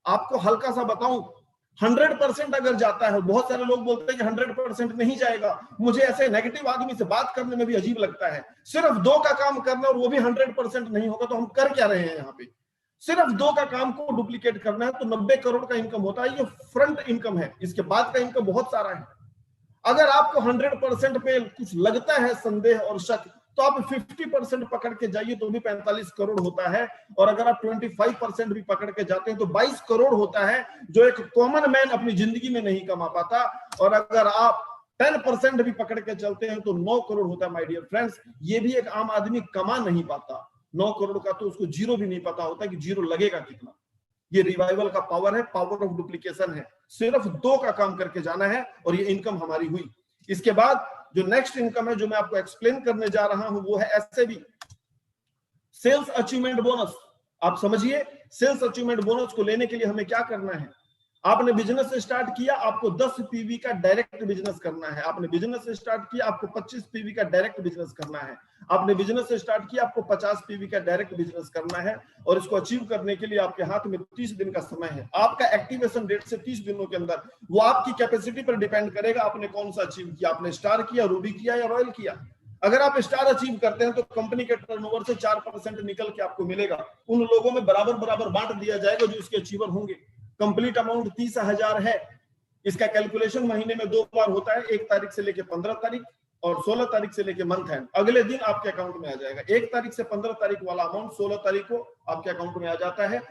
आपको हल्का सा बताऊं, 100% अगर जाता है, बहुत सारे लोग बोलते हैं कि 100% नहीं जाएगा। मुझे ऐसे नेगेटिव आदमी से बात करने में भी अजीब लगता है। सिर्फ 2 का काम करना और वो भी 100% नहीं होगा तो हम कर क्या रहे हैं यहाँ पे? सिर्फ 2 का काम को डुप्लीकेट करना है तो 90 करोड़ का इनकम होता है। ये फ्रंट इनकम है, इसके बाद का इनकम बहुत सारा है। अगर आपको 100% पे कुछ लगता है संदेह और शक, तो आप 50% पकड़ के जाइए तो भी 45 करोड़ होता है। और अगर आप 25% भी पकड़ के जाते हैं तो 22 करोड़ होता है, जो एक कॉमन मैन अपनी जिंदगी में नहीं कमा पाता। और अगर आप 10% भी पकड़ के चलते हैं तो 9 करोड़ होता है। माय डियर फ्रेंड्स, ये भी एक आम आदमी कमा नहीं पाता 9 करोड़ का, तो उसको जीरो भी नहीं पता होता कि जीरो लगेगा कितना। ये रिवाइवल का पावर है, पावर ऑफ डुप्लीकेशन है। सिर्फ 2 का काम करके जाना है और ये इनकम हमारी हुई। इसके बाद जो नेक्स्ट इनकम है जो मैं आपको एक्सप्लेन करने जा रहा हूं वो है एसएबी, सेल्स अचीवमेंट बोनस। आप समझिए, सेल्स अचीवमेंट बोनस को लेने के लिए हमें क्या करना है? आपने बिजनेस स्टार्ट किया, आपको 10 पीवी का डायरेक्ट बिजनेस करना है। आपने बिजनेस स्टार्ट किया, आपको 25 पीवी का डायरेक्ट बिजनेस करना है। आपने बिजनेस स्टार्ट किया, आपको 50 पीवी का डायरेक्ट बिजनेस करना है। और इसको अचीव करने के लिए आपके हाथ में 30 दिन का समय है। आपका एक्टिवेशन डेट से 30 दिनों के अंदर, वो आपकी कैपेसिटी पर डिपेंड करेगा आपने कौन सा अचीव किया। आपने स्टार किया, रूबी किया या रॉयल किया। अगर आप स्टार अचीव करते हैं तो कंपनी के टर्नओवर से 4% निकल के आपको मिलेगा। उन लोगों में बराबर बराबर बांट दिया जाएगा जो इसके अचीवर होंगे। कंप्लीट अमाउंट 30,000 है। इसका कैलकुलेशन महीने में 2 बार होता है, 1 तारीख से लेके 15 तारीख और 16 तारीख से लेके मंथ एंड। अगले दिन आपके अकाउंट में आ जाएगा। 1 तारीख से 15 तारीख वाला अमाउंट 16 तारीख को आपके अकाउंट में आ जाता है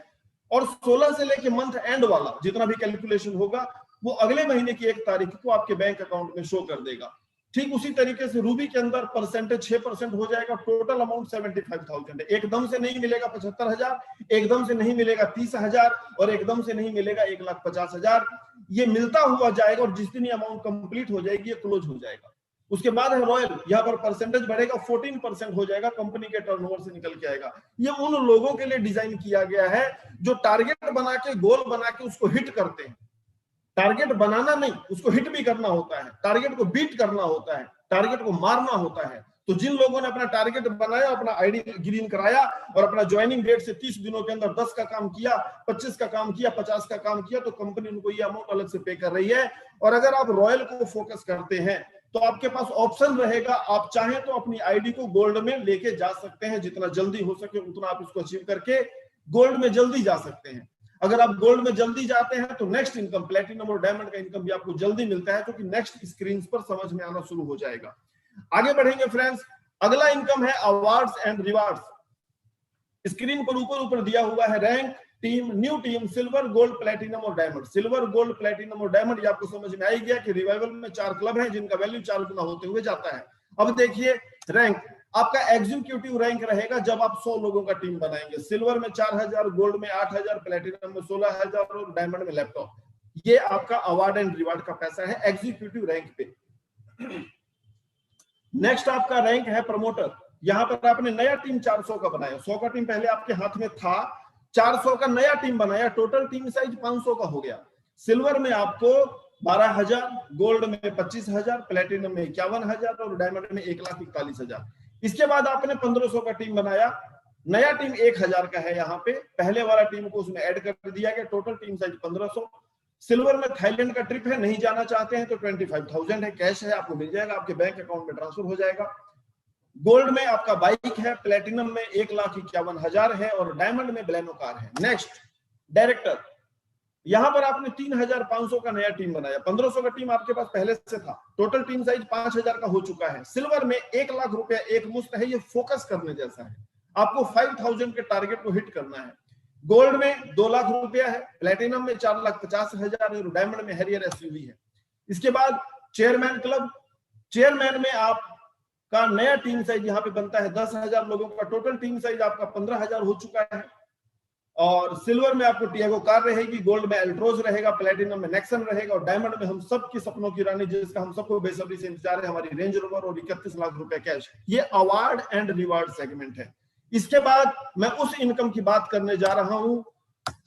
और 16 से लेके मंथ एंड वाला जितना भी कैलकुलेशन होगा वो अगले महीने की 1 तारीख को आपके बैंक अकाउंट में शो कर देगा। ठीक उसी तरीके से रूबी के अंदर परसेंटेज 6% हो जाएगा। टोटल अमाउंट 75,000 है। एकदम से नहीं मिलेगा 75,000, एकदम से नहीं मिलेगा 30,000 और एकदम से नहीं मिलेगा 1,50,000। ये मिलता हुआ जाएगा और जिस दिन ये अमाउंट कंप्लीट हो जाएगी ये क्लोज हो जाएगा। उसके बाद है रॉयल, यहाँ पर परसेंटेज बढ़ेगा, 14% हो जाएगा, कंपनी के टर्नओवर से निकल के आएगा। ये उन लोगों के लिए डिजाइन किया गया है जो टारगेट बना के, गोल बना के उसको हिट करते हैं। टारगेट बनाना नहीं, उसको हिट भी करना होता है, टारगेट को बीट करना होता है, टारगेट को मारना होता है। तो जिन लोगों ने अपना टारगेट बनाया, अपना आईडी ग्रीन कराया और अपना ज्वाइनिंग डेट से 30 दिनों के अंदर 10 का काम किया, 25 का काम किया, 50 का काम किया, तो कंपनी उनको ये अमाउंट अलग से पे कर रही है। और अगर आप रॉयल को फोकस करते हैं तो आपके पास ऑप्शन रहेगा, आप चाहें तो अपनी आईडी को गोल्ड में लेके जा सकते हैं। जितना जल्दी हो सके उतना आप इसको अचीव करके गोल्ड में जल्दी जा सकते हैं। अगर आप गोल्ड में जल्दी जाते हैं तो नेक्स्ट इनकम, प्लेटिनम और डायमंड का इनकम भी आपको जल्दी मिलता है, जो कि नेक्स्ट स्क्रीन पर समझ में आना शुरू हो जाएगा। आगे बढ़ेंगे फ्रेंड्स। अगला इनकम है अवार्ड्स एंड रिवार्ड्स। स्क्रीन पर ऊपर दिया हुआ है rank, team, new team, silver, gold, platinum और डायमंड। सिल्वर, गोल्ड, प्लेटिनम और डायमंड, ये आपको समझ में आ गया कि रिवाइवल में 4 क्लब हैं जिनका वैल्यू 4 गुना होते हुए जाता है। अब देखिए रैंक, आपका एग्जीक्यूटिव रैंक रहेगा जब आप 100 लोगों का टीम बनाएंगे। सिल्वर में 4,000, गोल्ड में 8,000, प्लेटिनम में 16,000 और डायमंड में लैपटॉप। ये आपका अवार्ड एंड रिवार्ड का पैसा है एग्जीक्यूटिव रैंक पे। नेक्स्ट आपका रैंक है प्रमोटर। यहां पर आपने नया टीम 400 का बनाया, 100 का टीम पहले आपके हाथ में था, 400 का नया टीम बनाया, टोटल टीम साइज 500 का हो गया। सिल्वर में आपको 12,000, गोल्ड में 25,000, प्लेटिनम में 51,000 और डायमंड में 1,41,000। इसके बाद आपने 1500 का टीम बनाया, नया टीम 1,000 का है। यहाँ पे पहले वाला टीम को उसमें ऐड कर दिया गया, टोटल टीम साइज 1500। सिल्वर में थाईलैंड का ट्रिप है, नहीं जाना चाहते हैं तो 25,000 है, कैश है, आपको मिल जाएगा, आपके बैंक अकाउंट में ट्रांसफर हो जाएगा। गोल्ड में आपका बाइक है, प्लेटिनम में 1,51,000 है और डायमंड में ब्लेनो कार है। नेक्स्ट डायरेक्टर, यहां पर आपने 3,500 का नया टीम बनाया, 1,500 का टीम आपके पास पहले से था, टोटल टीम साइज 5,000 का हो चुका है। सिल्वर में 1,00,000 रुपया एक मुश्त है, ये फोकस करने जैसा है, आपको 5,000 के टारगेट को हिट करना है। गोल्ड में 2,00,000 रुपया है, प्लेटिनम में 4,50,000 और डायमंड में हैरियर एसयूवी है। इसके बाद चेयरमैन क्लब, चेयरमैन में आपका नया टीम साइज यहाँ पे बनता है 10,000 लोगों का, टोटल टीम साइज आपका 15,000 हो चुका है। और सिल्वर में आपको टियागो कार रहेगी, गोल्ड में एल्ट्रोज रहेगा, प्लेटिनम में नेक्सन रहेगा और डायमंड में हम सबकी सपनों की रानी, जिसका हम सबको बेसब्री से इंतजार है, हमारी रेंज रोवर और 31 लाख रुपए कैश। ये अवार्ड एंड रिवार्ड सेगमेंट है। इसके बाद मैं उस इनकम की बात करने जा रहा हूं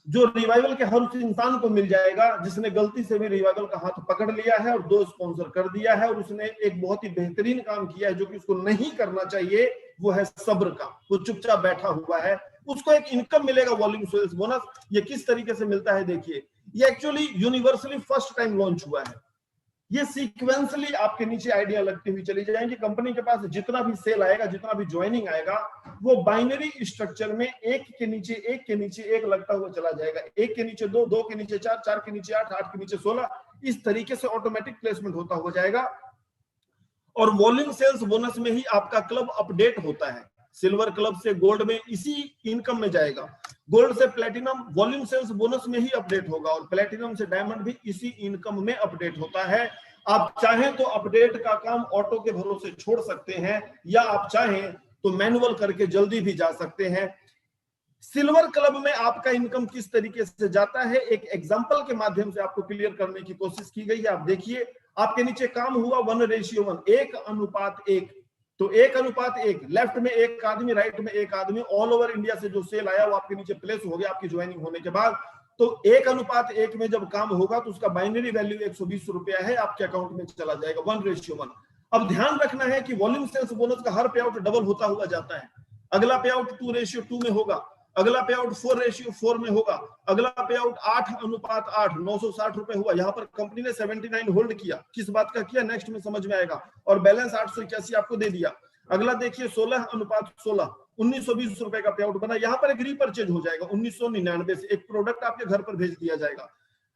जो रिवाइवल के हर उस इंसान को मिल जाएगा जिसने गलती से भी रिवाइवल का हाथ पकड़ लिया है और 2 स्पॉन्सर कर दिया है और उसने एक बहुत ही बेहतरीन काम किया है जो कि उसको नहीं करना चाहिए, वो है सब्र का। वो चुपचाप बैठा हुआ है, उसको एक इनकम मिलेगा, वॉल्यूम सेल्स बोनस। ये किस तरीके से मिलता है देखिए, ये actually universally first time launch हुआ है। ये सीक्वेंसली आपके नीचे आइडिया लगती हुई चली जाएंगी। कंपनी के पास जितना भी सेल आएगा, जितना भी ज्वाइनिंग आएगा, वो बाइनरी स्ट्रक्चर में एक के नीचे एक लगता हुआ चला जाएगा। 1 के नीचे 2, 2 के नीचे 4, 4 के नीचे 8, 8 के नीचे 16, इस तरीके से ऑटोमेटिक प्लेसमेंट होता हो जाएगा। और वॉल्यूम सेल्स बोनस में ही आपका क्लब अपडेट होता है। सिल्वर क्लब से गोल्ड में इसी इनकम में जाएगा, गोल्ड से प्लेटिनम वॉल्यूम सेल्स बोनस में ही अपडेट होगा और प्लेटिनम से डायमंड भी इसी इनकम में अपडेट होता है। आप चाहें तो अपडेट का काम ऑटो के भरोसे छोड़ सकते हैं या आप चाहें तो मैनुअल करके जल्दी भी जा सकते हैं। सिल्वर क्लब में आपका इनकम किस तरीके से जाता है, एक एग्जांपल के माध्यम से आपको क्लियर करने की कोशिश की गई है। आप देखिए, आपके नीचे काम हुआ 1:1, 1:1। तो 1:1, लेफ्ट में एक आदमी, राइट में एक आदमी, ऑल ओवर इंडिया से जो सेल आया वो आपके नीचे प्लेस हो गया आपकी ज्वाइनिंग होने के बाद। तो 1:1 में जब काम होगा तो उसका बाइनरी वैल्यू 120 रुपया है, आपके अकाउंट में चला जाएगा 1:1। अब ध्यान रखना है कि वॉल्यूम सेल्स बोनस का हर पे आउट डबल होता हुआ जाता है। अगला पे आउट 2:2 में होगा, अगला पे आउट 4:4 में होगा, अगला पे आउट 8:8 960 रुपए हुआ। यहाँ पर कंपनी ने 79 होल्ड किया, किस बात का किया नेक्स्ट में समझ में आएगा, और बैलेंस 881 आपको दे दिया। अगला देखिए 16:16 1920 रुपए का पे आउट बना। यहाँ पर एक रीपरचेज हो जाएगा 1999 से, एक प्रोडक्ट आपके घर पर भेज दिया जाएगा।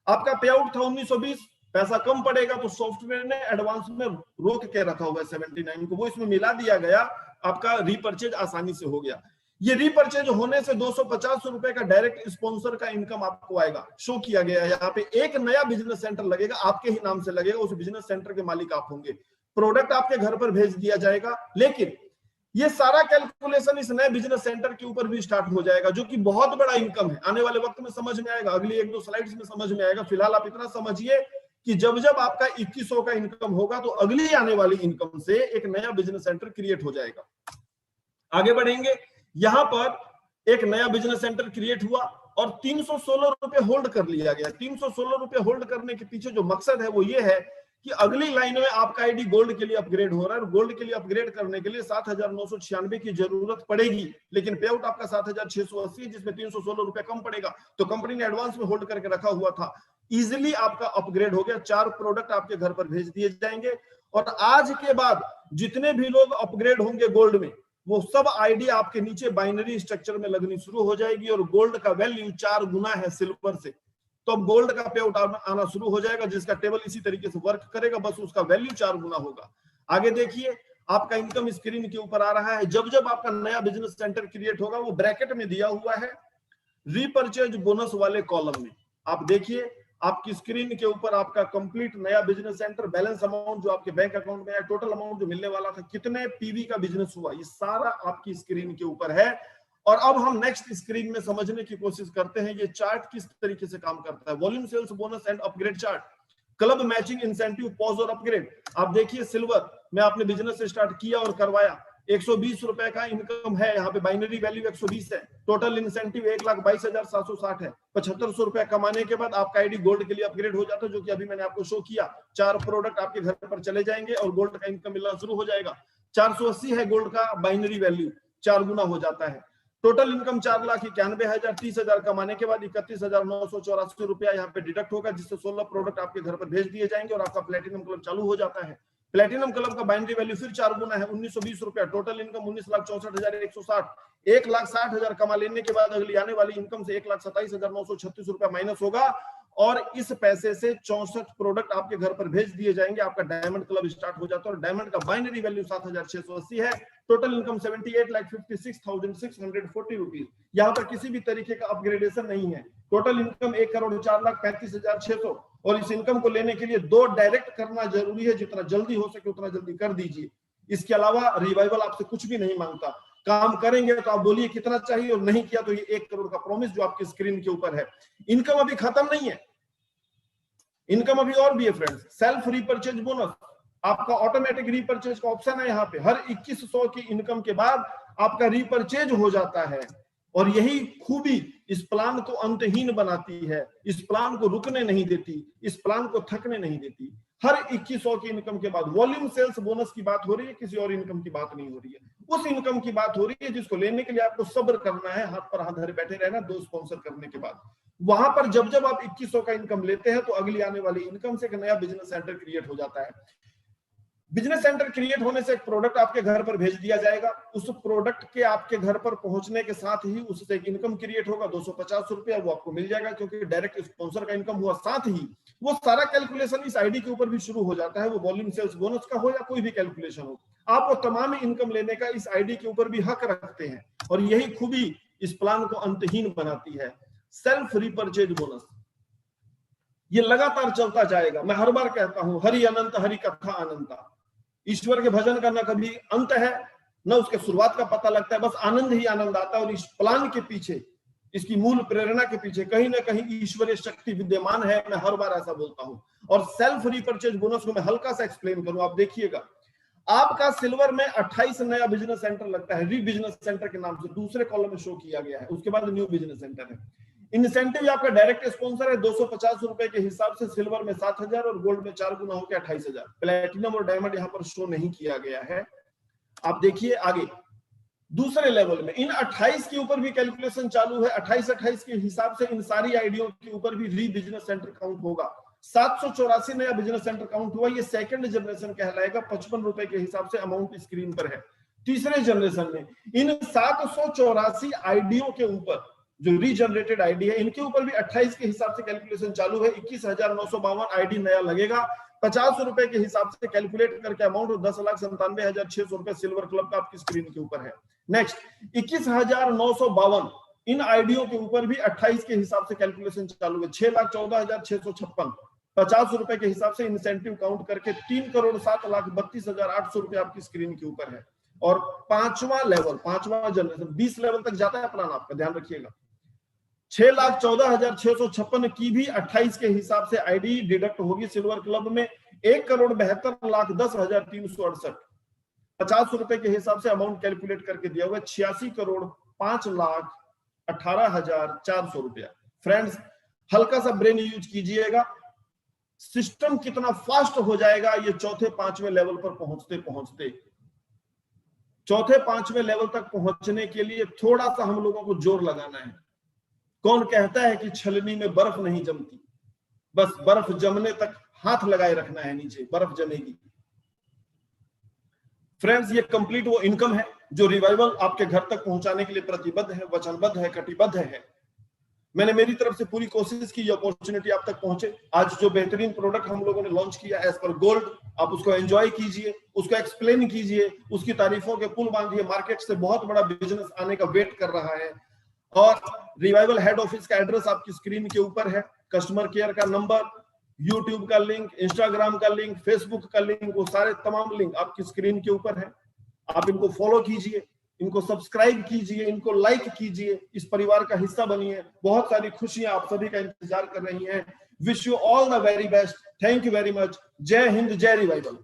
आपका पे आउट था 1920, पैसा कम पड़ेगा तो सॉफ्टवेयर ने एडवांस में रोक के रखा हुआ है 79 को, वो इसमें मिला दिया गया, आपका रीपरचेज आसानी से हो गया। ये रीपरचेज होने से 250 रुपए का डायरेक्ट स्पॉन्सर का इनकम आपको आएगा, शो किया गया है यहाँ पे। एक नया बिजनेस सेंटर लगेगा, आपके ही नाम से लगेगा, उस बिजनेस सेंटर के मालिक आप होंगे, प्रोडक्ट आपके घर पर भेज दिया जाएगा। लेकिन ये सारा कैलकुलेशन इस नए बिजनेस सेंटर के ऊपर भी स्टार्ट हो जाएगा, जो कि बहुत बड़ा इनकम है। आने वाले वक्त में समझ में आएगा, अगली 1-2 स्लाइड्स में समझ में आएगा। फिलहाल आप इतना समझिए कि जब जब आपका 2100 का इनकम होगा तो अगली आने वाली इनकम से एक नया बिजनेस सेंटर क्रिएट हो जाएगा। आगे बढ़ेंगे, यहां पर एक नया बिजनेस सेंटर क्रिएट हुआ और 316 रुपए होल्ड कर लिया गया। 316 रुपए होल्ड करने के पीछे जो मकसद है वो ये है कि अगली लाइन में आपका आईडी गोल्ड के लिए अपग्रेड हो रहा है, और गोल्ड के लिए अपग्रेड करने के लिए 7,996 की जरूरत पड़ेगी, लेकिन पे आउट आपका 7,680 जिसमें 316 रुपए कम पड़ेगा, तो कंपनी ने एडवांस में होल्ड करके रखा हुआ था। इजिली आपका अपग्रेड हो गया, 4 प्रोडक्ट आपके घर पर भेज दिए जाएंगे। और आज के बाद जितने भी लोग अपग्रेड होंगे गोल्ड में, वो सब आईडी आपके नीचे बाइनरी स्ट्रक्चर में लगनी शुरू हो जाएगी, और गोल्ड का वैल्यू 4 गुना है सिल्वर से, तो अब गोल्ड का पे आउट आना शुरू हो जाएगा, जिसका टेबल इसी तरीके से वर्क करेगा, बस उसका वैल्यू 4 गुना होगा। आगे देखिए, आपका इनकम स्क्रीन के ऊपर आ रहा है। जब जब आपका नया बिजनेस सेंटर क्रिएट होगा, वो ब्रैकेट में दिया हुआ है रीपरचेज बोनस वाले कॉलम में। आप देखिए, आपकी स्क्रीन के ऊपर आपका कंप्लीट नया बिजनेस सेंटर, बैलेंस अमाउंट जो आपके बैंक अकाउंट में है, टोटल अमाउंट जो मिलने वाला था, कितने पीवी का बिजनेस हुआ, ये सारा आपकी स्क्रीन के ऊपर है। और अब हम नेक्स्ट स्क्रीन में समझने की कोशिश करते हैं ये चार्ट किस तरीके से काम करता है। Volume sales bonus and upgrade chart, club matching incentive, pause और अपग्रेड। आप देखिए, सिल्वर में आपने बिजनेस स्टार्ट किया और करवाया, 120 रुपए का इनकम है, यहाँ पे बाइनरी वैल्यू 120 है, टोटल इंसेंटिव 1,22,760 है। 7,500 रुपए कमाने के बाद आपका आईडी गोल्ड के लिए अपग्रेड हो जाता है, जो कि अभी मैंने आपको शो किया। 4 प्रोडक्ट आपके घर पर चले जाएंगे और गोल्ड का इनकम मिलना शुरू हो जाएगा। 480 है गोल्ड का बाइनरी वैल्यू, 4 गुना हो जाता है। टोटल इनकम 4,91,000, 30,000 कमाने के बाद 31,984 रुपया यहाँ पे डिडक्ट होगा, जिससे 16 प्रोडक्ट आपके घर पर भेज दिए जाएंगे और आपका प्लेटिनम क्लब चालू हो जाता है। प्लेटिनम क्लब का बाइनरी वैल्यू फिर 4 गुना है, 1920 रुपया। टोटल इनकम 19,64,160, 1,60,000 कमा लेने के बाद अगली आने वाली इनकम से 1,27,936 रुपया माइनस होगा, और इस पैसे से 64 प्रोडक्ट आपके घर पर भेज दिए जाएंगे। आपका डायमंड क्लब स्टार्ट हो जाता है, और डायमंड का बाइनरी वैल्यू 7,680 है। Total income 78,56,640 rupees. यहाँ पर किसी भी तरीके का अपग्रेडेशन नहीं है। टोटल इनकम 1,04,35,600, और इस इनकम को लेने के लिए 2 डायरेक्ट करना जरूरी है, जितना जल्दी हो सके उतना जल्दी कर दीजिए। इसके अलावा रिवाइवल आपसे कुछ भी नहीं मांगता। काम करेंगे तो आप बोलिए कितना चाहिए, और नहीं किया तो ये 1 करोड़ का प्रॉमिस जो आपकी स्क्रीन के ऊपर है। इनकम अभी खत्म नहीं है, इनकम अभी और भी है फ्रेंड्स। सेल्फ रीपरचेज बोनस, आपका ऑटोमेटिक रीपरचेज का ऑप्शन है यहाँ पे। हर 2100 की इनकम के बाद आपका रीपरचेज हो जाता है, और यही खूबी इस प्लान को अंतहीन बनाती है, इस प्लान को रुकने नहीं देती, इस प्लान को थकने नहीं देती। हर 2100 की इनकम के बाद वॉल्यूम सेल्स बोनस की बात हो रही है, किसी और इनकम की बात नहीं हो रही है। उस इनकम की बात हो रही है जिसको लेने के लिए आपको सब्र करना है, हाथ पर हाथ धरे बैठे रहना 2 स्पॉन्सर करने के बाद। वहां पर जब जब आप 2100 का इनकम लेते हैं तो अगली आने वाली इनकम से एक नया बिजनेस सेंटर क्रिएट हो जाता है। बिजनेस सेंटर क्रिएट होने से एक प्रोडक्ट आपके घर पर भेज दिया जाएगा। उस प्रोडक्ट के आपके घर पर पहुंचने के साथ ही उससे एक इनकम क्रिएट होगा, 250 रुपया वो आपको मिल जाएगा, क्योंकि डायरेक्ट स्पॉन्सर का इनकम हुआ। साथ ही वो सारा कैलकुलेशन इस आईडी के ऊपर भी शुरू हो जाता है, वो वॉल्यूम सेल्स बोनस का हो या कोई भी कैलकुलेशन हो। आप वो तमाम इनकम लेने का इस आईडी के ऊपर भी हक रखते हैं, और यही खूबी इस प्लान को अंतहीन बनाती है। सेल्फ रीपरचेज बोनस ये लगातार चलता जाएगा। मैं हर बार कहता हूं, हरि अनंत हरि कथा अनंता। ईश्वर के भजन का ना कभी अंत है, न उसके शुरुआत का पता लगता है, बस आनंद ही आनंद आता है। और इस प्लान के पीछे, इसकी मूल प्रेरणा के पीछे कहीं ना कहीं ईश्वरीय शक्ति विद्यमान है। मैं हर बार ऐसा बोलता हूं। और सेल्फ रीपरचेज बोनस को मैं हल्का सा एक्सप्लेन करूं, आप देखिएगा। आपका सिल्वर में 28 नया बिजनेस सेंटर लगता है, री बिजनेस सेंटर के नाम से दूसरे कॉलम में शो किया गया है। उसके बाद न्यू बिजनेस सेंटर है। इंसेंटिव आपका डायरेक्ट स्पॉन्सर है 250 रुपए के हिसाब से, सिल्वर में 7,000 और गोल्ड में 4 गुना होकर 28,000। प्लेटिनम और डायमंड यहाँ पर शो नहीं किया गया है। आप देखिए आगे दूसरे लेवल में इन 28 के ऊपर भी कैलकुलेशन चालू है। 28 के हिसाब से इन सारी आईडियों के ऊपर भी री बिजनेस सेंटर काउंट होगा। 784 नया बिजनेस सेंटर काउंट हुआ, ये सेकंड जनरेशन कहलाएगा। 55 रुपए के हिसाब से अमाउंट स्क्रीन पर है। तीसरे जनरेशन में इन 784 आईडियों के ऊपर जो रीजनरेटेड आईडी है, इनके ऊपर भी 28 के हिसाब से कैलकुलेशन चालू है। 21,952 आईडी नया लगेगा। 50 रुपए के हिसाब से कैलकुलेट करके अमाउंट 10,97,600 रुपए सिल्वर क्लब का आपकी स्क्रीन के ऊपर है। नेक्स्ट 21,952 इन आईडियों के ऊपर भी 28 के हिसाब से कैलकुलेशन चालू है। 6,14,656 50 रुपए के हिसाब से इंसेंटिव काउंट करके 3,07,32,800 रुपए आपकी स्क्रीन के ऊपर है। और पांचवा लेवल, पांचवा जनरेशन 20 लेवल तक जाता है प्लान, आपका ध्यान रखिएगा। 6,14,656 की भी 28 के हिसाब से आईडी डिडक्ट होगी सिल्वर क्लब में। 1,72,10,368 50 रुपए के हिसाब से अमाउंट कैलकुलेट करके दिया हुआ 86,05,18,400 रुपया। फ्रेंड्स हल्का सा ब्रेन यूज कीजिएगा, सिस्टम कितना फास्ट हो जाएगा ये चौथे पांचवें लेवल पर पहुंचते पहुंचते। चौथे पांचवें लेवल तक पहुंचने के लिए थोड़ा सा हम लोगों को जोर लगाना है। कौन कहता है कि छलनी में बर्फ नहीं जमती, बस बर्फ जमने तक हाथ लगाए रखना है, नीचे बर्फ जमेगी। फ्रेंड्स ये कंप्लीट वो इनकम है जो रिवाइवल आपके घर तक पहुंचाने के लिए प्रतिबद्ध है, वचनबद्ध है, कटिबद्ध है। मैंने मेरी तरफ से पूरी कोशिश की ये अपॉर्चुनिटी आप तक पहुंचे। आज जो बेहतरीन प्रोडक्ट हम लोगों ने लॉन्च किया एज पर गोल्ड, आप उसको एंजॉय कीजिए, उसको एक्सप्लेन कीजिए, उसकी तारीफों के पुल बांधिए। मार्केट से बहुत बड़ा बिजनेस आने का वेट कर रहा है। और रिवाइवल हेड ऑफिस का एड्रेस आपकी स्क्रीन के ऊपर है, कस्टमर केयर का नंबर, यूट्यूब का लिंक, इंस्टाग्राम का लिंक, फेसबुक का लिंक, वो सारे तमाम लिंक आपकी स्क्रीन के ऊपर है। आप इनको फॉलो कीजिए, इनको सब्सक्राइब कीजिए, इनको लाइक कीजिए, इस परिवार का हिस्सा बनिए। बहुत सारी खुशियां आप सभी का इंतजार कर रही हैं। Wish you all the very best. Thank you very much. जय हिंद, जय रिवाइवल।